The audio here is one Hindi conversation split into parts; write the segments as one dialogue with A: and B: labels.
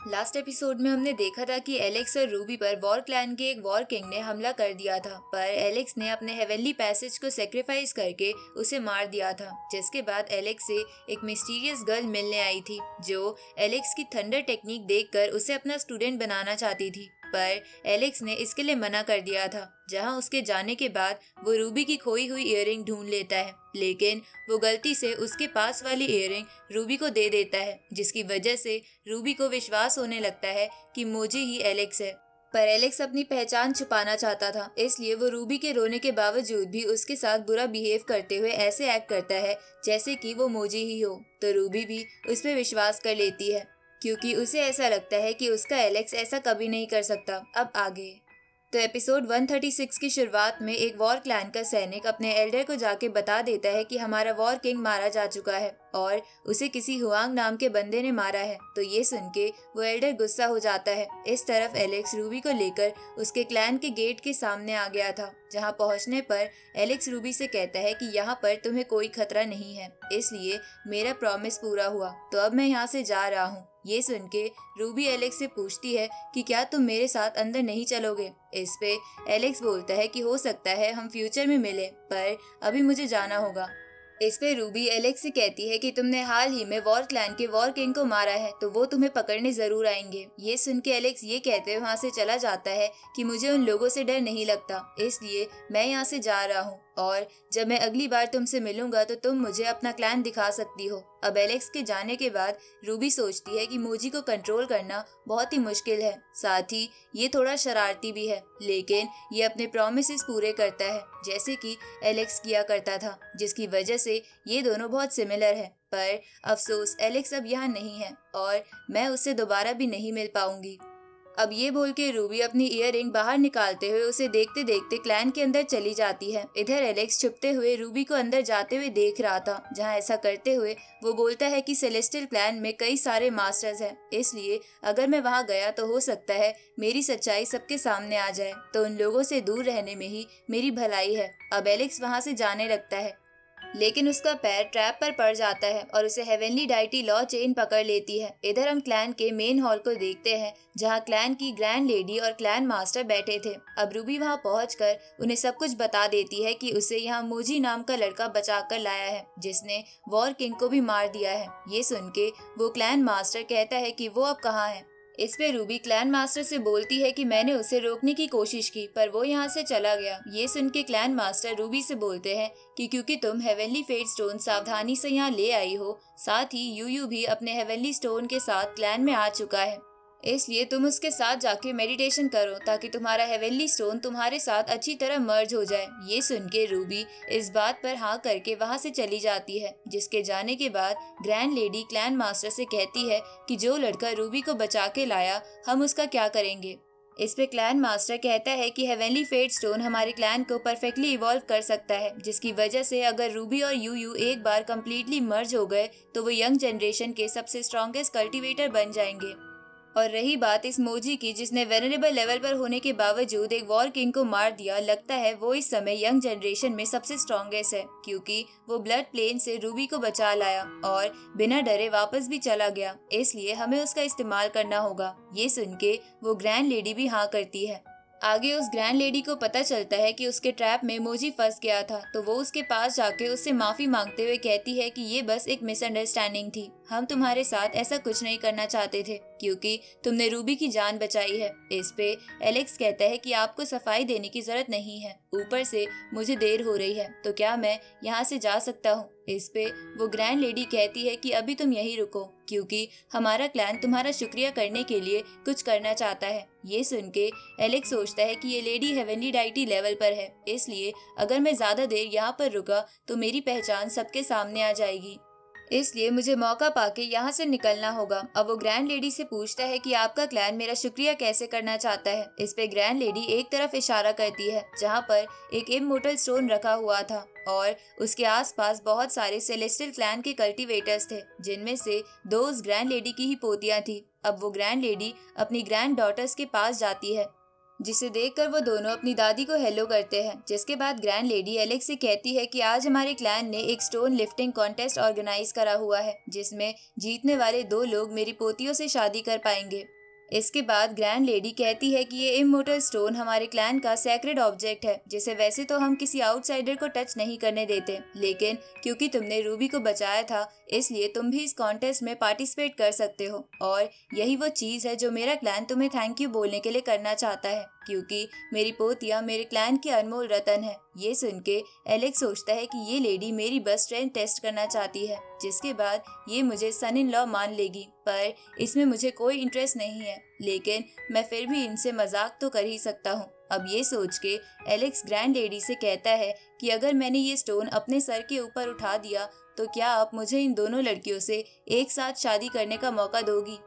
A: लास्ट एपिसोड में हमने देखा था कि एलेक्स और रूबी पर वॉर क्लैन के एक वॉर किंग ने हमला कर दिया था, पर एलेक्स ने अपने हेवनली पैसेज को सेक्रीफाइस करके उसे मार दिया था। जिसके बाद एलेक्स से एक मिस्टीरियस गर्ल मिलने आई थी जो एलेक्स की थंडर टेक्निक देखकर उसे अपना स्टूडेंट बनाना चाहती थी, पर एलेक्स ने इसके लिए मना कर दिया था। जहां उसके जाने के बाद वो रूबी की खोई हुई इयररिंग ढूंढ लेता है, लेकिन वो गलती से उसके पास वाली इयररिंग रूबी को दे देता है, जिसकी वजह से रूबी को विश्वास होने लगता है कि मोजी ही एलेक्स है। पर एलेक्स अपनी पहचान छुपाना चाहता था, इसलिए वो रूबी के रोने के बावजूद भी उसके साथ बुरा बिहेव करते हुए ऐसे एक्ट करता है जैसे कि वो मोजी ही हो। तो रूबी भी उस पर विश्वास कर लेती है, क्योंकि उसे ऐसा लगता है कि उसका एलेक्स ऐसा कभी नहीं कर सकता। अब आगे तो एपिसोड 136 की शुरुआत में एक वॉर क्लैन का सैनिक अपने एल्डर को जाके बता देता है कि हमारा वॉर किंग मारा जा चुका है और उसे किसी हुआंग नाम के बंदे ने मारा है। तो ये सुन के वो एल्डर गुस्सा हो जाता है। इस तरफ एलेक्स रूबी को लेकर उसके क्लैन के गेट के सामने आ गया था, जहां पहुंचने पर एलेक्स रूबी से कहता है कि यहाँ पर तुम्हें कोई खतरा नहीं है, इसलिए मेरा प्रॉमिस पूरा हुआ, तो अब मैं यहाँ से जा रहा हूँ। ये सुन के रूबी एलेक्स से पूछती है कि क्या तुम मेरे साथ अंदर नहीं चलोगे। इस पे एलेक्स बोलता है कि हो सकता है हम फ्यूचर में मिले, पर अभी मुझे जाना होगा। इस पे रूबी एलेक्स से कहती है कि तुमने हाल ही में वॉर क्लैन के वॉर किंग को मारा है, तो वो तुम्हें पकड़ने जरूर आएंगे। ये सुन के एलेक्स ये कहते हुए वहाँ से चला जाता है कि मुझे उन लोगों से डर नहीं लगता, इसलिए मैं यहाँ से जा रहा हूँ और जब मैं अगली बार तुमसे मिलूंगा तो तुम मुझे अपना क्लैन दिखा सकती हो। अब एलेक्स के जाने के बाद रूबी सोचती है कि मोजी को कंट्रोल करना बहुत ही मुश्किल है, साथ ही ये थोड़ा शरारती भी है, लेकिन ये अपने प्रॉमिसेस पूरे करता है जैसे कि एलेक्स किया करता था, जिसकी वजह से ये दोनों बहुत सिमिलर है। पर अफसोस एलेक्स अब यहाँ नहीं है और मैं उससे दोबारा भी नहीं मिल पाऊंगी। अब ये बोल के रूबी अपनी इयररिंग बाहर निकालते हुए उसे देखते देखते क्लैन के अंदर चली जाती है। इधर एलेक्स छुपते हुए रूबी को अंदर जाते हुए देख रहा था, जहां ऐसा करते हुए वो बोलता है कि सेलेस्टियल क्लैन में कई सारे मास्टर्स हैं, इसलिए अगर मैं वहां गया तो हो सकता है मेरी सच्चाई सबके सामने आ जाए, तो उन लोगों से दूर रहने में ही मेरी भलाई है। अब एलेक्स वहां से जाने लगता है, लेकिन उसका पैर ट्रैप पर पड़ जाता है और उसे हेवनली डाइटी लॉ चेन पकड़ लेती है। इधर हम क्लैन के मेन हॉल को देखते हैं, जहां क्लैन की ग्रैंड लेडी और क्लैन मास्टर बैठे थे। अब रूबी वहां पहुंचकर उन्हें सब कुछ बता देती है कि उसे यहाँ मोजी नाम का लड़का बचा कर लाया है, जिसने वॉर किंग को भी मार दिया है। ये सुन के वो क्लैन मास्टर कहता है कि वो अब कहाँ है। इस पे रूबी क्लैन मास्टर से बोलती है कि मैंने उसे रोकने की कोशिश की, पर वो यहाँ से चला गया। ये सुन के क्लैन मास्टर रूबी से बोलते हैं कि क्योंकि तुम हेवनली फेट स्टोन सावधानी से यहाँ ले आई हो, साथ ही यूयू भी अपने हेवनली स्टोन के साथ क्लैन में आ चुका है, इसलिए तुम उसके साथ जाके मेडिटेशन करो ताकि तुम्हारा हेवनली स्टोन तुम्हारे साथ अच्छी तरह मर्ज हो जाए। ये सुन के रूबी इस बात पर हाँ करके वहाँ से चली जाती है, जिसके जाने के बाद ग्रैंड लेडी क्लैन मास्टर से कहती है कि जो लड़का रूबी को बचा के लाया हम उसका क्या करेंगे। इस पे क्लैन मास्टर कहता है कि हेवनली फेट स्टोन हमारे क्लैन को परफेक्टली इवॉल्व कर सकता है, जिसकी वजह से अगर रूबी और यूयू एक बार कम्प्लीटली मर्ज हो गए तो वो यंग जनरेशन के सबसे स्ट्रॉन्गेस्ट कल्टिवेटर बन जाएंगे। और रही बात इस मोजी की, जिसने वेनरेबल लेवल पर होने के बावजूद एक वॉर किंग को मार दिया, लगता है वो इस समय यंग जनरेशन में सबसे स्ट्रॉन्गेस्ट है, क्योंकि वो ब्लड प्लेन से रूबी को बचा लाया और बिना डरे वापस भी चला गया, इसलिए हमें उसका इस्तेमाल करना होगा। ये सुन के वो ग्रैंड लेडी भी हाँ करती है। आगे उस ग्रैंड लेडी को पता चलता है कि उसके ट्रैप में मोजी फंस गया था, तो वो उसके पास जाके उससे माफी मांगते हुए कहती है कि ये बस एक मिसअंडरस्टैंडिंग थी, हम तुम्हारे साथ ऐसा कुछ नहीं करना चाहते थे क्योंकि तुमने रूबी की जान बचाई है। इस पे एलेक्स कहता है कि आपको सफाई देने की जरूरत नहीं है, ऊपर से मुझे देर हो रही है, तो क्या मैं यहाँ से जा सकता हूँ। इस पे वो ग्रैंड लेडी कहती है कि अभी तुम यहीं रुको, क्योंकि हमारा क्लैन तुम्हारा शुक्रिया करने के लिए कुछ करना चाहता है। ये सुन के एलेक्स सोचता है कि ये लेडी हेवनली डाइटी लेवल पर है, इसलिए अगर मैं ज्यादा देर यहाँ पर रुका तो मेरी पहचान सबके सामने आ जाएगी, इसलिए मुझे मौका पाके यहाँ से निकलना होगा। अब वो ग्रैंड लेडी से पूछता है कि आपका क्लैन मेरा शुक्रिया कैसे करना चाहता है। इस पे ग्रैंड लेडी एक तरफ इशारा करती है, जहाँ पर एक इमोर्टल स्टोन रखा हुआ था और उसके आसपास बहुत सारे सेलेस्टियल क्लैन के कल्टीवेटर्स थे, जिनमें से दो उस ग्रैंड लेडी की ही पोतियां थी। अब वो ग्रैंड लेडी अपनी ग्रैंड डॉटर्स के पास जाती है, जिसे देखकर वो दोनों अपनी दादी को हेलो करते हैं। जिसके बाद ग्रैंड लेडी एलेक्स से कहती है कि आज हमारे क्लैन ने एक स्टोन लिफ्टिंग कॉन्टेस्ट ऑर्गेनाइज करा हुआ है, जिसमें जीतने वाले दो लोग मेरी पोतियों से शादी कर पाएंगे। इसके बाद ग्रैंड लेडी कहती है कि ये इमोर्टल स्टोन हमारे क्लैन का सैक्रेड ऑब्जेक्ट है, जिसे वैसे तो हम किसी आउटसाइडर को टच नहीं करने देते, लेकिन क्योंकि तुमने रूबी को बचाया था इसलिए तुम भी इस कॉन्टेस्ट में पार्टिसिपेट कर सकते हो। और यही वो चीज़ है जो मेरा क्लैन तुम्हें थैंक यू बोलने के लिए करना चाहता है, क्योंकि मेरी पोतिया मेरे क्लैन की अनमोल रतन है। ये सुन के एलेक्स सोचता है कि ये लेडी मेरी बस स्ट्रेंथ टेस्ट करना चाहती है, जिसके बाद ये मुझे सन इन लॉ मान लेगी, पर इसमें मुझे कोई इंटरेस्ट नहीं है, लेकिन मैं फिर भी इनसे मजाक तो कर ही सकता हूँ। अब ये सोच के एलेक्स ग्रैंड लेडी से कहता है कि अगर मैंने ये स्टोन अपने सर के ऊपर उठा दिया तो क्या आप मुझे इन दोनों लड़कियों से एक साथ शादी करने का मौका दोगी।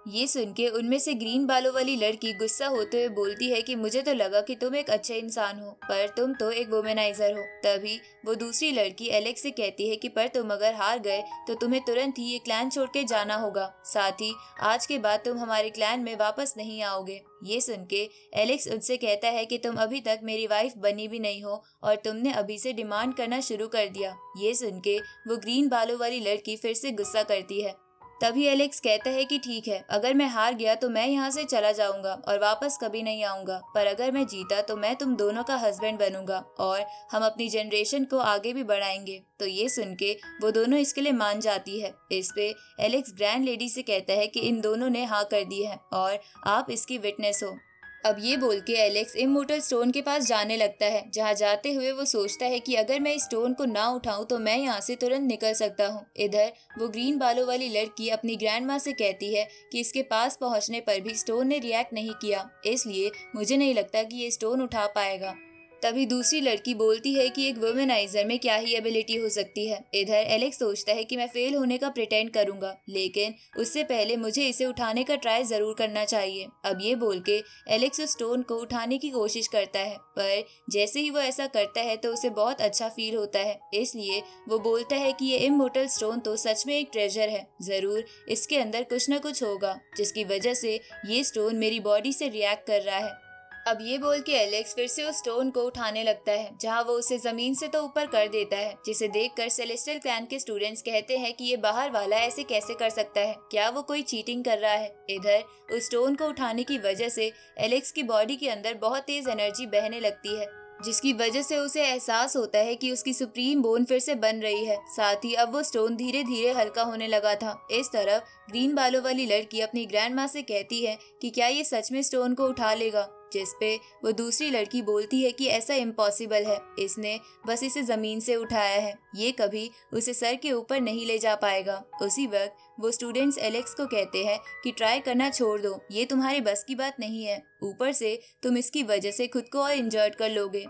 A: ये सुन के उनमें से ग्रीन बालों वाली लड़की गुस्सा होते हुए बोलती है कि मुझे तो लगा कि तुम एक अच्छे इंसान हो, पर तुम तो एक वुमेनाइजर हो। तभी वो दूसरी लड़की एलेक्स से कहती है कि पर तुम अगर हार गए तो तुम्हें तुरंत ही ये क्लैन छोड़ के जाना होगा, साथ ही आज के बाद तुम हमारे क्लैन में वापस नहीं आओगे। ये सुन के एलेक्स उनसे कहता है कि तुम अभी तक मेरी वाइफ बनी भी नहीं हो और तुमने अभी से डिमांड करना शुरू कर दिया। ये सुन के वो ग्रीन बालों वाली लड़की फिर से गुस्सा करती है। तभी एलेक्स कहता है कि ठीक है, अगर मैं हार गया तो मैं यहाँ से चला जाऊंगा और वापस कभी नहीं आऊंगा, पर अगर मैं जीता तो मैं तुम दोनों का हस्बैंड बनूंगा और हम अपनी जनरेशन को आगे भी बढ़ाएंगे। तो ये सुन के वो दोनों इसके लिए मान जाती है। इस पे एलेक्स ग्रैंड लेडी से कहता है कि इन दोनों ने हाँ कर दी है और आप इसकी विटनेस हो। अब ये बोल के एलेक्स इमोर्टल स्टोन के पास जाने लगता है, जहाँ जाते हुए वो सोचता है कि अगर मैं इस स्टोन को ना उठाऊं तो मैं यहाँ से तुरंत निकल सकता हूँ। इधर वो ग्रीन बालों वाली लड़की अपनी ग्रैंड माँ से कहती है कि इसके पास पहुँचने पर भी स्टोन ने रिएक्ट नहीं किया, इसलिए मुझे नहीं लगता कि ये स्टोन उठा पाएगा। तभी दूसरी लड़की बोलती है कि एक वुमेनाइजर में क्या ही एबिलिटी हो सकती है। इधर एलेक्स सोचता है कि मैं फेल होने का प्रिटेंड करूंगा, लेकिन उससे पहले मुझे इसे उठाने का ट्राई जरूर करना चाहिए। अब ये बोल के एलेक्स उस स्टोन को उठाने की कोशिश करता है, पर जैसे ही वो ऐसा करता है तो उसे बहुत अच्छा फील होता है, इसलिए वो बोलता है कि ये इमोर्टल स्टोन तो सच में एक ट्रेजर है, जरूर इसके अंदर कुछ न कुछ होगा जिसकी वजह से ये स्टोन मेरी बॉडी से रिएक्ट कर रहा है। अब ये बोल के एलेक्स फिर से उस स्टोन को उठाने लगता है, जहाँ वो उसे जमीन से तो ऊपर कर देता है, जिसे देखकर सेलेस्टियल क्लैन के स्टूडेंट्स कहते हैं कि ये बाहर वाला ऐसे कैसे कर सकता है, क्या वो कोई चीटिंग कर रहा है। इधर उस स्टोन को उठाने की वजह से एलेक्स की बॉडी के अंदर बहुत तेज एनर्जी बहने लगती है, जिसकी वजह से उसे एहसास होता है कि उसकी सुप्रीम बोन फिर से बन रही है। साथ ही अब वो स्टोन धीरे धीरे हल्का होने लगा था। इस तरफ ग्रीन बालों वाली लड़की अपनी ग्रैंड माँ से कहती है कि क्या ये सच में स्टोन को उठा लेगा, जिस पे वो दूसरी लड़की बोलती है कि ऐसा इम्पॉसिबल है, इसने बस इसे जमीन से उठाया है, ये कभी उसे सर के ऊपर नहीं ले जा पाएगा। उसी वक्त वो स्टूडेंट्स एलेक्स को कहते हैं कि ट्राई करना छोड़ दो, ये तुम्हारे बस की बात नहीं है, ऊपर से तुम इसकी वजह से खुद को और इंजर्ड कर लोगे।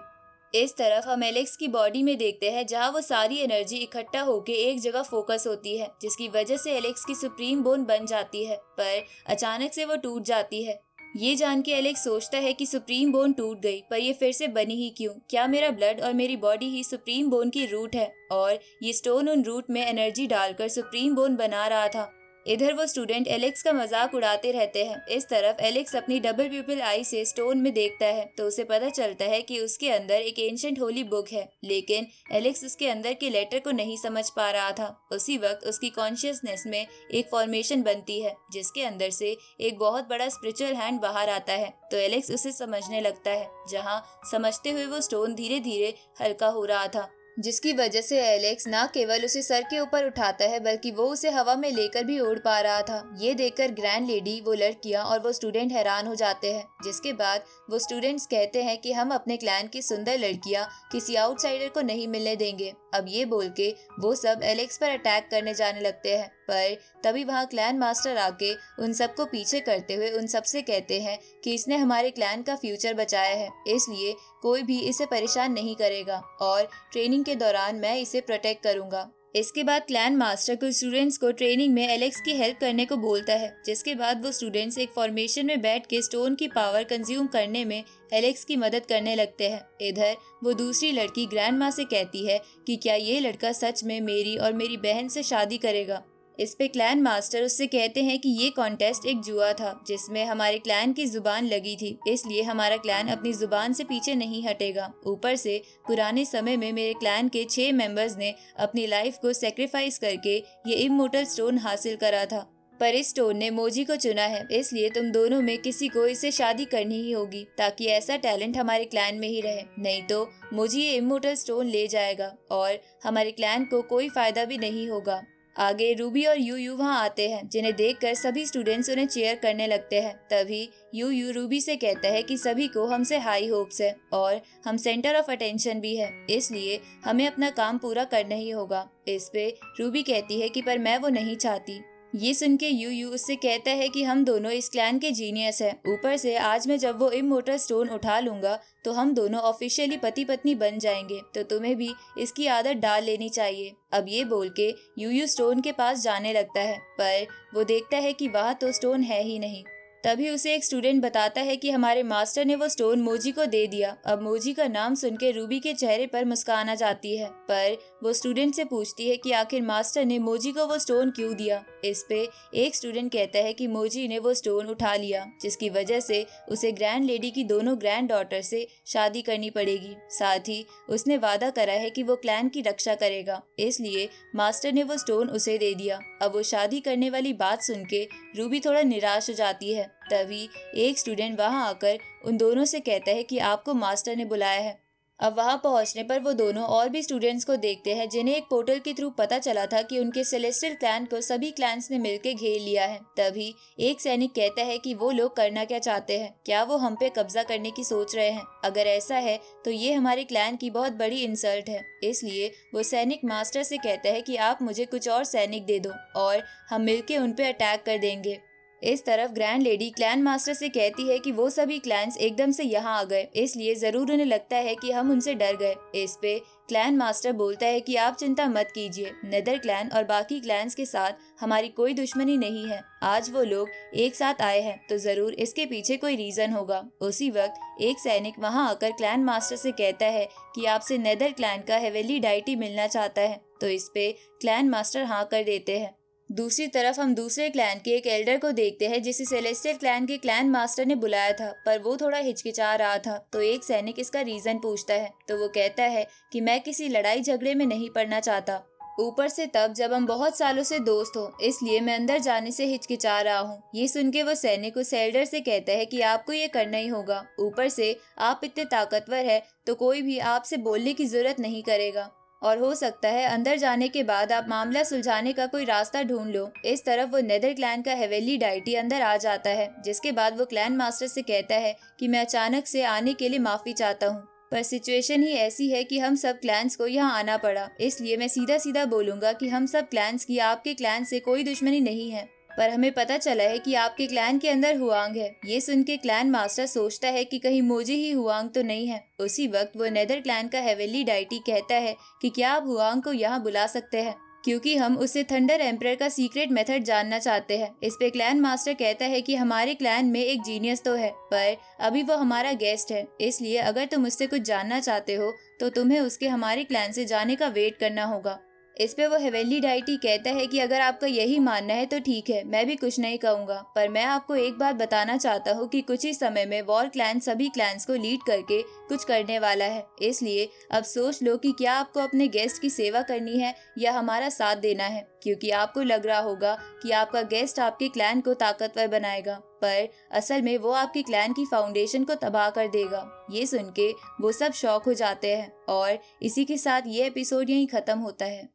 A: इस तरफ हम एलेक्स की बॉडी में देखते हैं, जहां वो सारी एनर्जी इकट्ठा होकर एक जगह फोकस होती है, जिसकी वजह से एलेक्स की सुप्रीम बोन बन जाती है, पर अचानक से वो टूट जाती है। ये जान के एलेक्स सोचता है कि सुप्रीम बोन टूट गई, पर ये फिर से बनी ही क्यों? क्या मेरा ब्लड और मेरी बॉडी ही सुप्रीम बोन की रूट है और ये स्टोन उन रूट में एनर्जी डालकर सुप्रीम बोन बना रहा था। इधर वो स्टूडेंट एलेक्स का मजाक उड़ाते रहते हैं। इस तरफ एलेक्स अपनी डबल प्यूपिल आई से स्टोन में देखता है तो उसे पता चलता है कि उसके अंदर एक एंशिएंट होली बुक है, लेकिन एलेक्स उसके अंदर के लेटर को नहीं समझ पा रहा था। उसी वक्त उसकी कॉन्शियसनेस में एक फॉर्मेशन बनती है, जिसके अंदर से एक बहुत बड़ा स्पिरिचुअल हैंड बाहर आता है, तो एलेक्स उसे समझने लगता है, जहाँ समझते हुए वो स्टोन धीरे धीरे हल्का हो रहा था, जिसकी वजह से एलेक्स न केवल उसे सर के ऊपर उठाता है बल्कि वो उसे हवा में लेकर भी उड़ पा रहा था। ये देखकर ग्रैंड लेडी, वो लड़कियां और वो स्टूडेंट हैरान हो जाते हैं, जिसके बाद वो स्टूडेंट्स कहते हैं कि हम अपने क्लैन की सुंदर लड़कियां किसी आउटसाइडर को नहीं मिलने देंगे। अब ये बोल के वो सब एलेक्स पर अटैक करने जाने लगते हैं, पर तभी वहाँ क्लैन मास्टर आके उन सबको पीछे करते हुए उन सबसे कहते हैं कि इसने हमारे क्लैन का फ्यूचर बचाया है, इसलिए कोई भी इसे परेशान नहीं करेगा और ट्रेनिंग के दौरान मैं इसे प्रोटेक्ट करूंगा। इसके बाद क्लैन मास्टर कुछ स्टूडेंट्स को ट्रेनिंग में एलेक्स की हेल्प करने को बोलता है, जिसके बाद वो स्टूडेंट्स एक फॉर्मेशन में बैठ के स्टोन की पावर कंज्यूम करने में एलेक्स की मदद करने लगते हैं। इधर वो दूसरी लड़की ग्रैंड माँ से कहती है कि क्या ये लड़का सच में मेरी और मेरी बहन से शादी करेगा। इस पे क्लैन मास्टर उससे कहते हैं कि ये कॉन्टेस्ट एक जुआ था जिसमें हमारे क्लैन की जुबान लगी थी, इसलिए हमारा क्लैन अपनी जुबान से पीछे नहीं हटेगा। ऊपर से पुराने समय में मेरे क्लैन के 6 मेंबर्स ने अपनी लाइफ को सेक्रीफाइस करके ये इमोर्टल स्टोन हासिल करा था, पर इस स्टोन ने मोजी को चुना है, इसलिए तुम दोनों में किसी को इससे शादी करनी ही होगी ताकि ऐसा टैलेंट हमारे क्लैन में ही रहे, नहीं तो मोजी ये इमोर्टल स्टोन ले जाएगा और हमारे क्लैन को कोई फायदा भी नहीं होगा। आगे रूबी और यू वहाँ आते हैं, जिन्हें देखकर सभी स्टूडेंट्स उन्हें चीयर करने लगते हैं। तभी यू रूबी से कहता है कि सभी को हमसे हाई होप्स है और हम सेंटर ऑफ अटेंशन भी है, इसलिए हमें अपना काम पूरा करना ही होगा। इस पे रूबी कहती है कि पर मैं वो नहीं चाहती। ये सुन के यू उससे कहता है कि हम दोनों इस क्लैन के जीनियस हैं। ऊपर से आज मैं जब वो इमोर्टल स्टोन उठा लूंगा तो हम दोनों ऑफिशियली पति पत्नी बन जाएंगे, तो तुम्हें भी इसकी आदत डाल लेनी चाहिए। अब ये बोल के यू स्टोन के पास जाने लगता है, पर वो देखता है कि वहाँ तो स्टोन है ही नहीं। तभी उसे एक स्टूडेंट बताता है कि हमारे मास्टर ने वो स्टोन मोजी को दे दिया। अब मोजी का नाम सुन के रूबी के चेहरे पर मुस्कान आ जाती है, पर वो स्टूडेंट से पूछती है कि आखिर मास्टर ने मोजी को वो स्टोन क्यों दिया। इस पे एक स्टूडेंट कहता है कि मोजी ने वो स्टोन उठा लिया, जिसकी वजह से उसे ग्रैंड लेडी की दोनों ग्रैंड डॉटर से शादी करनी पड़ेगी। साथ ही उसने वादा करा है कि वो क्लैन की रक्षा करेगा, इसलिए मास्टर ने वो स्टोन उसे दे दिया। अब वो शादी करने वाली बात सुन के रूबी थोड़ा निराश हो जाती है। तभी एक स्टूडेंट वहां आकर उन दोनों से कहता है कि आपको मास्टर ने बुलाया है। अब वहां पहुंचने पर वो दोनों और भी स्टूडेंट्स को देखते हैं, जिन्हें एक पोर्टल के थ्रू पता चला था कि उनके सेलेस्टियल क्लैन को सभी क्लैंस ने मिलकर घेर लिया है। तभी एक सैनिक कहता है कि वो लोग करना क्या चाहते हैं, क्या वो हम पे कब्जा करने की सोच रहे हैं? अगर ऐसा है तो ये हमारे क्लैन की बहुत बड़ी इंसल्ट है। इसलिए वो सैनिक मास्टर से कहता है कि आप मुझे कुछ और सैनिक दे दो और हम मिलके उन पे अटैक कर देंगे। इस तरफ ग्रैंड लेडी क्लैन मास्टर से कहती है कि वो सभी क्लैंस एकदम से यहाँ आ गए, इसलिए जरूर उन्हें लगता है कि हम उनसे डर गए। इस पे क्लैन मास्टर बोलता है कि आप चिंता मत कीजिए, नेदर क्लैन और बाकी क्लैंस के साथ हमारी कोई दुश्मनी नहीं है। आज वो लोग एक साथ आए हैं तो जरूर इसके पीछे कोई रीजन होगा। उसी वक्त एक सैनिक वहाँ आकर क्लैन मास्टर से कहता है कि आपसे नेदर क्लैन का हेवेली डाइटी मिलना चाहता है, तो इस पे क्लैन मास्टर हाँ कर देते हैं। दूसरी तरफ हम दूसरे क्लैन के एक एल्डर को देखते हैं, जिसे सेलेस्टियल क्लैन के क्लैन मास्टर ने बुलाया था, पर वो थोड़ा हिचकिचा रहा था। तो एक सैनिक इसका रीजन पूछता है, तो वो कहता है कि मैं किसी लड़ाई झगड़े में नहीं पड़ना चाहता। ऊपर से तब जब हम बहुत सालों से दोस्त हो, इसलिए मैं अंदर जाने से हिचकिचा रहा हूँ। ये सुन के वो सैनिक उस एल्डर से कहता है कि आपको ये करना ही होगा। ऊपर से आप इतने ताकतवर है तो कोई भी आपसे बोलने की जरूरत नहीं करेगा, और हो सकता है अंदर जाने के बाद आप मामला सुलझाने का कोई रास्ता ढूंढ लो। इस तरफ वो नेदर क्लैन का हेवेली डाइटी अंदर आ जाता है, जिसके बाद वो क्लैन मास्टर से कहता है कि मैं अचानक से आने के लिए माफी चाहता हूँ, पर सिचुएशन ही ऐसी है कि हम सब क्लैंस को यहाँ आना पड़ा, इसलिए मैं सीधा सीधा बोलूंगा कि हम सब क्लैंस की आपके क्लैन से कोई दुश्मनी नहीं है, पर हमें पता चला है कि आपके क्लैन के अंदर हुआंग है। ये सुन के क्लैन मास्टर सोचता है कि कहीं मोजी ही हुआंग तो नहीं है। उसी वक्त वो नेदर क्लैन का हेवेली डाइटी कहता है कि क्या आप हुआंग को यहाँ बुला सकते हैं, क्योंकि हम उससे थंडर एम्परर का सीक्रेट मेथड जानना चाहते हैं। इस पे क्लैन मास्टर कहता है कि हमारे क्लैन में एक जीनियस तो है, पर अभी वो हमारा गेस्ट है, इसलिए अगर तुम उससे कुछ जानना चाहते हो तो तुम्हें उसके हमारे क्लैन से जाने का वेट करना होगा। इस पे वो हेवेली डाइटी कहता है कि अगर आपका यही मानना है तो ठीक है, मैं भी कुछ नहीं कहूँगा, पर मैं आपको एक बात बताना चाहता हूँ कि कुछ ही समय में वॉर क्लैन सभी क्लैंस को लीड करके कुछ करने वाला है। इसलिए अब सोच लो कि क्या आपको अपने गेस्ट की सेवा करनी है या हमारा साथ देना है, क्योंकि आपको लग रहा होगा कि आपका गेस्ट आपके क्लैन को ताकतवर बनाएगा, पर असल में वो आपके क्लैन की फाउंडेशन को तबाह कर देगा। ये सुन के वो सब शॉक हो जाते हैं और इसी के साथ ये एपिसोड यहीं खत्म होता है।